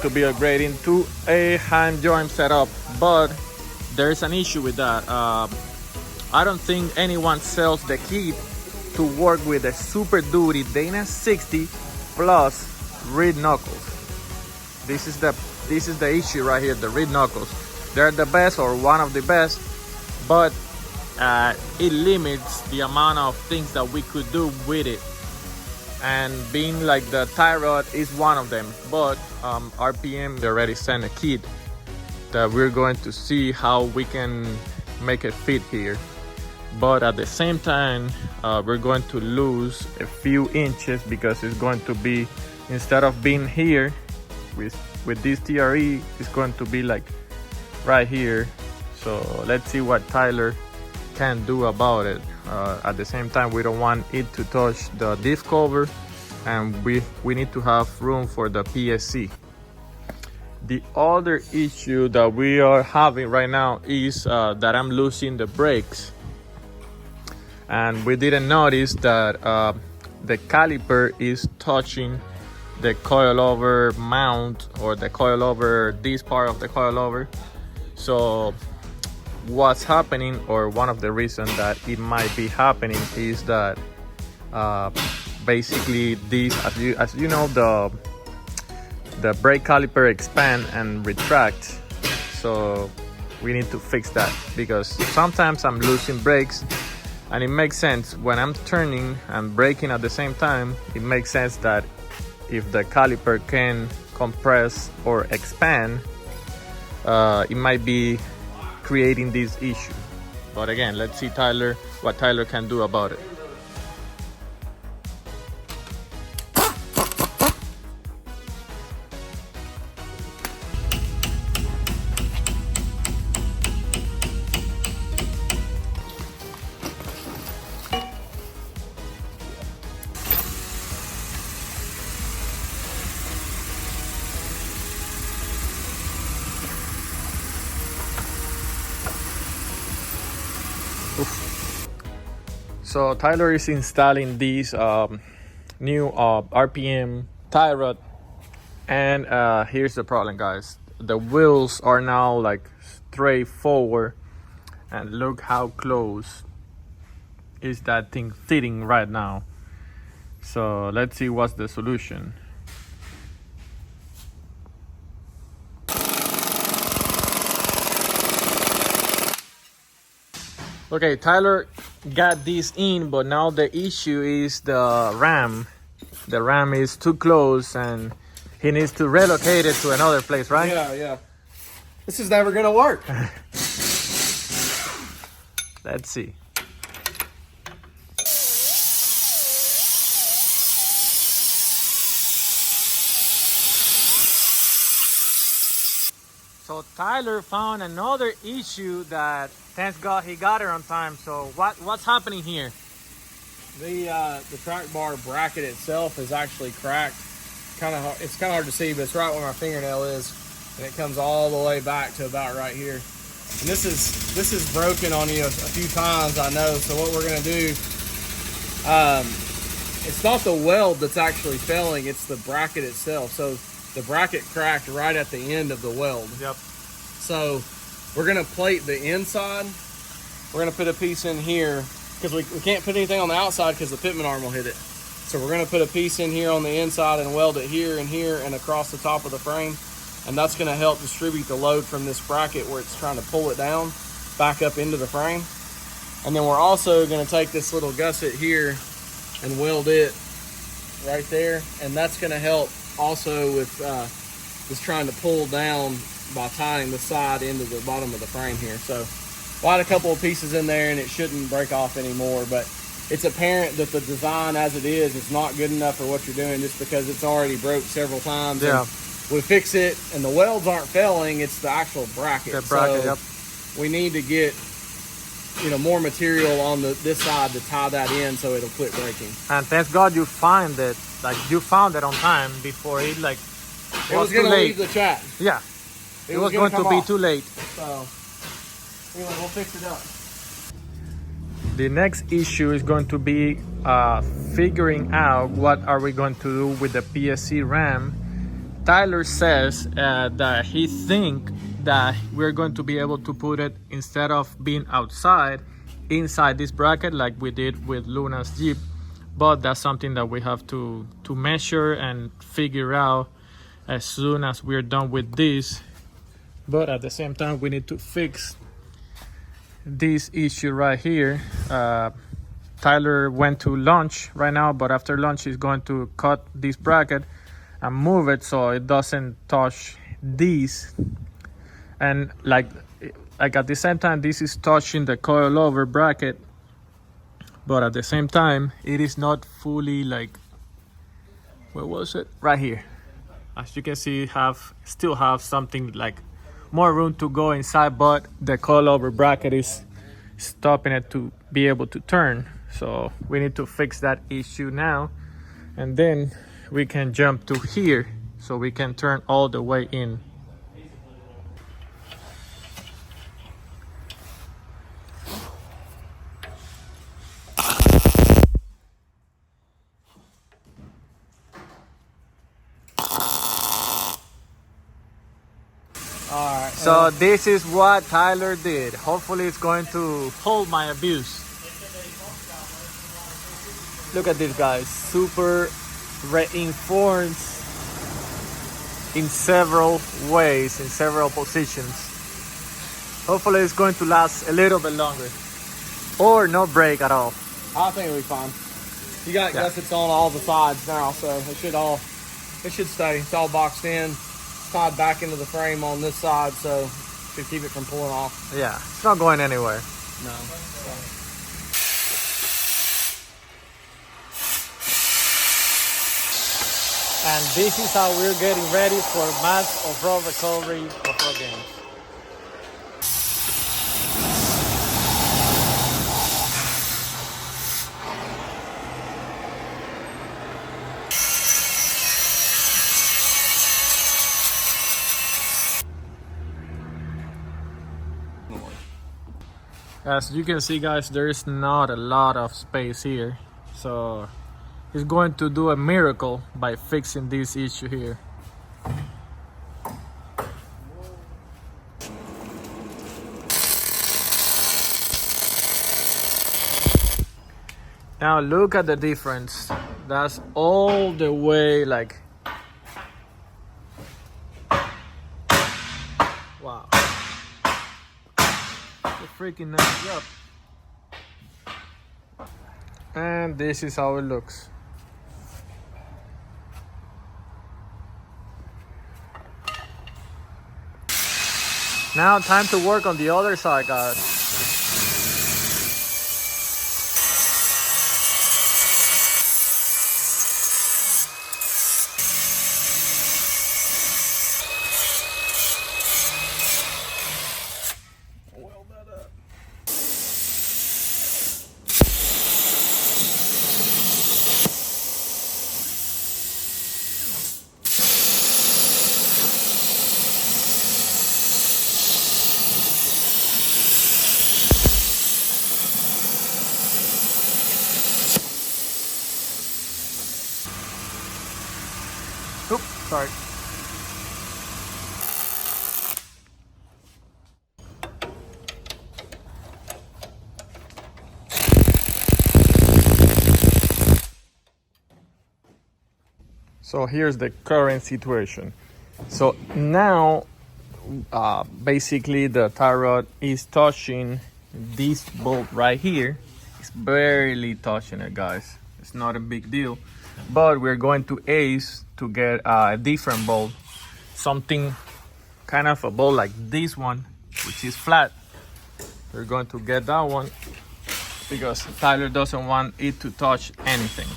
to be upgrading to a Heim joint setup, but there's an issue with that. I don't think anyone sells the kit to work with a Super Duty Dana 60 plus reed knuckles. This is the issue right here, the reed knuckles. They're the best or one of the best, but it limits the amount of things that we could do with it. And being like the tie rod is one of them, but RPM they already sent a kit that we're going to see how we can make it fit here. But at the same time, we're going to lose a few inches because it's going to be, instead of being here with this TRE, it's going to be like right here. So let's see what Tyler can do about it. At the same time, we don't want it to touch the diff cover, and we need to have room for the PSC. The other issue that we are having right now is that I'm losing the brakes, and we didn't notice that the caliper is touching the coilover mount, or the coilover, this part of the coilover. So what's happening, or one of the reasons that it might be happening, is that basically this, as you know, the brake caliper expand and retract. So we need to fix that, because sometimes I'm losing brakes, and it makes sense when I'm turning and braking at the same time. It makes sense that if the caliper can compress or expand, it might be creating this issue. But again, let's see what Tyler can do about it. So Tyler is installing these new RPM tie rod, and here's the problem, guys. The wheels are now like straight forward, and look how close is that thing fitting right now. So let's see what's the solution. Okay, Tyler got this in, but now the issue is the ram. The ram is too close, and he needs to relocate it to another place, right? Yeah. This is never gonna work. Let's see. So Tyler found another issue that, thank God, he got it on time. So what's happening here? The track bar bracket itself is actually cracked. It's kind of hard to see, but it's right where my fingernail is, and it comes all the way back to about right here. And this is broken on you a few times, I know. So what we're gonna do, it's not the weld that's actually failing, it's the bracket itself. So the bracket cracked right at the end of the weld. Yep. So we're gonna plate the inside. We're gonna put a piece in here, because we can't put anything on the outside because the pitman arm will hit it. So we're gonna put a piece in here on the inside and weld it here and across the top of the frame. And that's gonna help distribute the load from this bracket where it's trying to pull it down back up into the frame. And then we're also gonna take this little gusset here and weld it right there. And that's gonna help also with just trying to pull down by tying the side into the bottom of the frame here. So we'll add a couple of pieces in there, and it shouldn't break off anymore. But it's apparent that the design as it is not good enough for what you're doing, just because it's already broke several times. Yeah. And we fix it, and the welds aren't failing, it's the actual bracket. The bracket, so yep. We need to get more material on this side to tie that in so it'll quit breaking. And thank God you found it. Like, you found it on time before it was gonna leave the track. Yeah. It was going to be too late. So anyway, we'll fix it up. The next issue is going to be figuring out what are we going to do with the PSC RAM, Tyler says that he think that we're going to be able to put it, instead of being outside, inside this bracket like we did with Luna's Jeep. But that's something that we have to measure and figure out as soon as we're done with this. But at the same time, we need to fix this issue right here. Tyler went to lunch right now, but after lunch he's going to cut this bracket and move it so it doesn't touch these. And like at the same time, this is touching the coilover bracket, but at the same time it is not fully, like, where was it? Right here. As you can see, still have something like more room to go inside, but the coilover bracket is stopping it to be able to turn. So we need to fix that issue now, and then we can jump to here so we can turn all the way in. Alright. So this is what Tyler did. Hopefully it's going to hold my abuse. Look at this, guys. Super reinforced in several ways, in several positions. Hopefully it's going to last a little bit longer, or no break at all. I think it'll be fine. You got gussets on all the sides now, so it should stay. It's all boxed in, tied back into the frame on this side, so should keep it from pulling off. Yeah, it's not going anywhere. No. And this is how we're getting ready for mass off-road recovery off-road games. As you can see, guys, there is not a lot of space here, so he's going to do a miracle by fixing this issue here. Now look at the difference. That's all the way, like, wow. Freaking nice up. And this is how it looks. Now time to work on the other side, guys. Oops, sorry. So here's the current situation. So now, basically the tie rod is touching this bolt right here. It's barely touching it, guys. It's not a big deal. But we're going to Ace to get a different bolt, something kind of a bolt like this one, which is flat. We're going to get that one because Tyler doesn't want it to touch anything.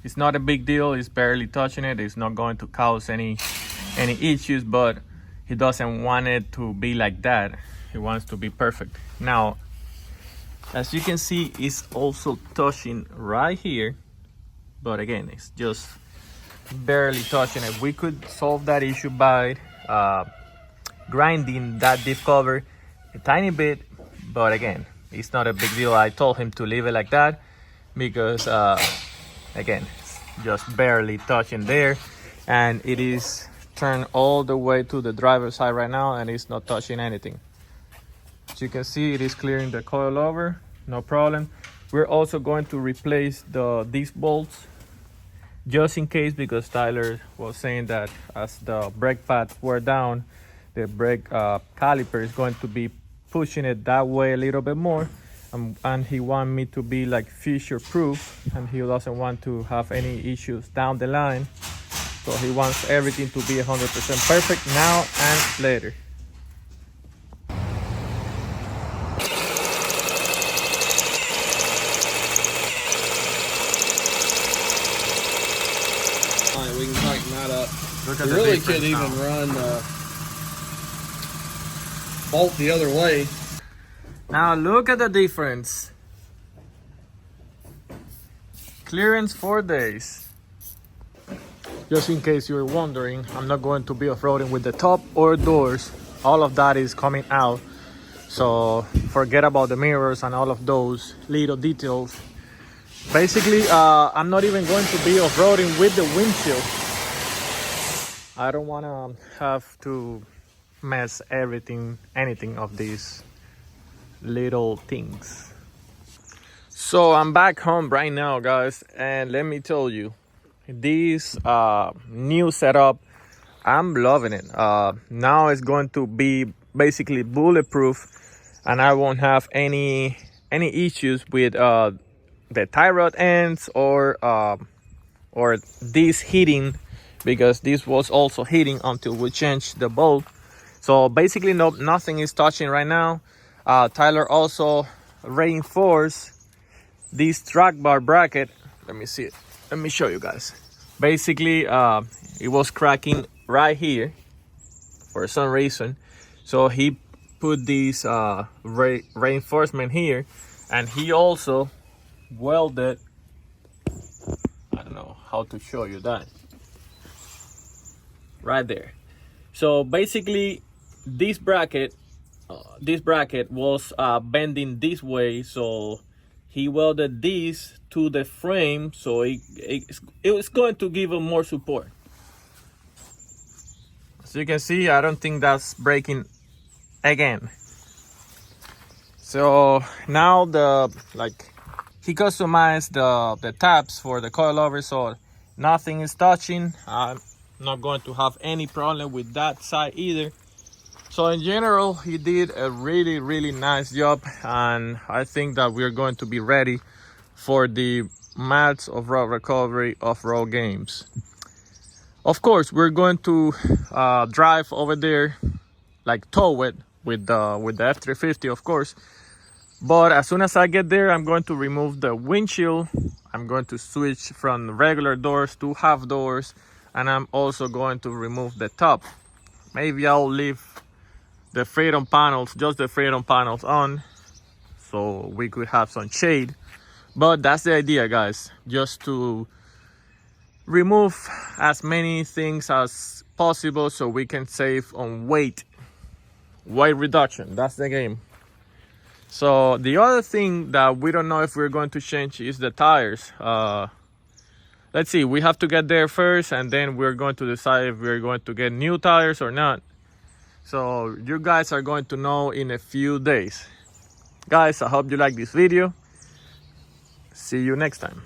It's not a big deal, it's barely touching it, it's not going to cause any issues, but he doesn't want it to be like that. He wants to be perfect. Now, as you can see, it's also touching right here, but again, it's just barely touching it. We could solve that issue by grinding that diff cover a tiny bit, but again, it's not a big deal. I told him to leave it like that because again, it's just barely touching there, and it is turn all the way to the driver's side right now, and it's not touching anything. As you can see, it is clearing the coilover, no problem. We're also going to replace these bolts just in case, because Tyler was saying that as the brake pads were down, the brake caliper is going to be pushing it that way a little bit more, and he wants me to be like future proof, and he doesn't want to have any issues down the line. So he wants everything to be 100% perfect now and later. Alright, we can tighten that up. Look at We the really difference could even now. run bolt the other way. Now look at the difference. Clearance 4 days. Just in case you're wondering, I'm not going to be off-roading with the top or doors. All of that is coming out. So forget about the mirrors and all of those little details. Basically, I'm not even going to be off-roading with the windshield. I don't want to have to mess anything of these little things. So I'm back home right now, guys, and let me tell you, this new setup, I'm loving it. Now it's going to be basically bulletproof, and I won't have any issues with the tie rod ends or this heating, because this was also heating until we changed the bolt. So basically nothing is touching right now. Tyler also reinforced this track bar bracket. Let me see it. Let me show you guys. Basically, it was cracking right here for some reason. So he put this reinforcement here, and he also welded, I don't know how to show you that, right there. So basically this bracket was bending this way, so he welded this to the frame, so it was going to give him more support. As you can see, I don't think that's breaking again. So now he customized the tabs for the coilover, so nothing is touching. I'm not going to have any problem with that side either. So in general, he did a really nice job, and I think that we're going to be ready for the Mats of Road Recovery off-road games. Of course, we're going to drive over there, like tow it with the F350, of course. But as soon as I get there, I'm going to remove the windshield. I'm going to switch from regular doors to half doors, and I'm also going to remove the top. Maybe I'll leave the freedom panels, just the freedom panels on, so we could have some shade. But that's the idea, guys, just to remove as many things as possible so we can save on weight reduction. That's the game. So the other thing that we don't know if we're going to change is the tires. Let's see, we have to get there first, and then we're going to decide if we're going to get new tires or not. So you guys are going to know in a few days. Guys, I hope you like this video. See you next time.